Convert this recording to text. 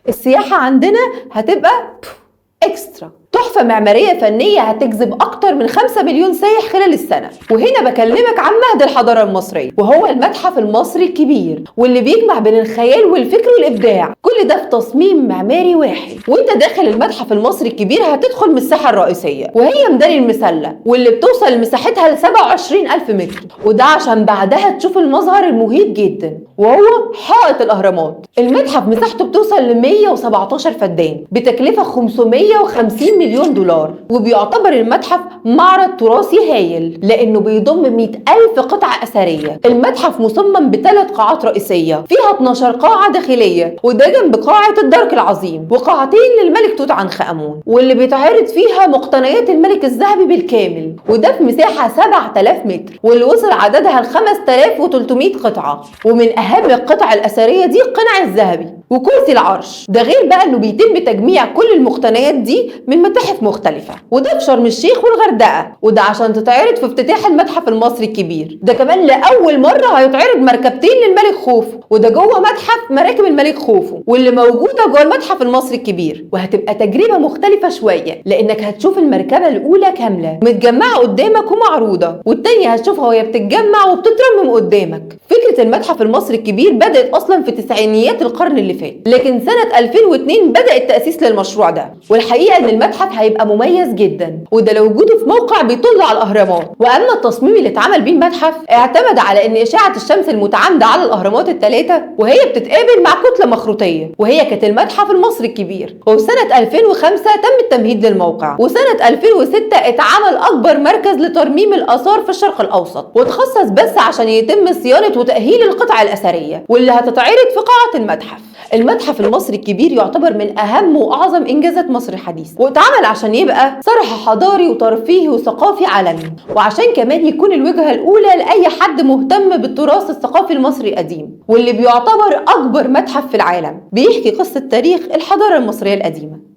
السياحة عندنا هتبقى اكسترا، تحفة معمارية فنية هتجذب أكتر من 5 مليون سايح خلال السنة. وهنا بكلمك عن مهد الحضارة المصرية، وهو المتحف المصري الكبير واللي بيجمع بين الخيال والفكر والإبداع، كل ده في تصميم معماري واحد. وانت داخل المتحف المصري الكبير هتدخل من الساحة الرئيسية، وهي ميدان المسلة واللي بتوصل لمساحتها ل 27,000 متر، وده عشان بعدها تشوف المظهر المهيب جدا وهو حائط الأهرامات. المتحف مساحته بتوصل ل 117 فدان بتكلفة 550 مليون دولار، وبيعتبر المتحف معرض تراثي هايل لأنه بيضم 100,000 قطعة أثرية. المتحف مصمم ب3 قاعات رئيسية فيها 12 قاعة داخلية، وده جنب قاعة الدرك العظيم، وقاعتين للملك توت عنخ آمون واللي بيتعرض فيها مقتنيات الملك الذهبي بالكامل، وده في مساحة 7,000 متر واللي وصل عددها ل 5,300 قطعة. ومن أهم القطع الأثرية دي القناع الذهبي وكرسي العرش، ده غير بقى انه بيتم تجميع كل المقتنيات دي من متاحف مختلفة، وده في شرم الشيخ والغردقة، وده عشان تتعرض في افتتاح المتحف المصري الكبير. ده كمان لأول مرة هيتعرض مركبتين للملك خوفو، وده جوه متحف مراكب الملك خوفو واللي موجودة جوه المتحف المصري الكبير، وهتبقى تجربة مختلفة شوية لأنك هتشوف المركبة الأولى كاملة متجمعة قدامك ومعروضة، والتانية هتشوفها وهي بتتجمع وبتترمم قدامك. فكرة المتحف المصري الكبير بدأت أصلا في تسعينيات القرن اللي فات، لكن سنة 2002 بدأ التأسيس للمشروع ده. والحقيقة ان المتحف هيبقى مميز جدا، وده لوجوده في موقع بيطل على الأهرامات. وأما التصميم اللي اتعمل بيه المتحف اعتمد على ان إشعة الشمس المتعامدة على الأهرامات ال3 وهي بتتقابل مع كتلة مخروطية، وهي كانت المتحف المصري الكبير. وفي سنة 2005 تم التمهيد للموقع، وسنة 2006 اتعمل أكبر مركز لترميم الآثار في الشرق الأوسط، وتخصص بس عشان يتم صيانة وتأهيل القطع الأثرية واللي هتتعرض في قاعة المتحف. المتحف المصري الكبير يعتبر من أهم وأعظم إنجازات مصر الحديثة، واتعمل عشان يبقى صرح حضاري وترفيهي وثقافي عالمي، وعشان كمان يكون الوجهة الأولى لأي حد مهتم بالتراث الثقافي المصري القديم، واللي بيعتبر أكبر متحف في العالم بيحكي قصة تاريخ الحضارة المصرية القديمة.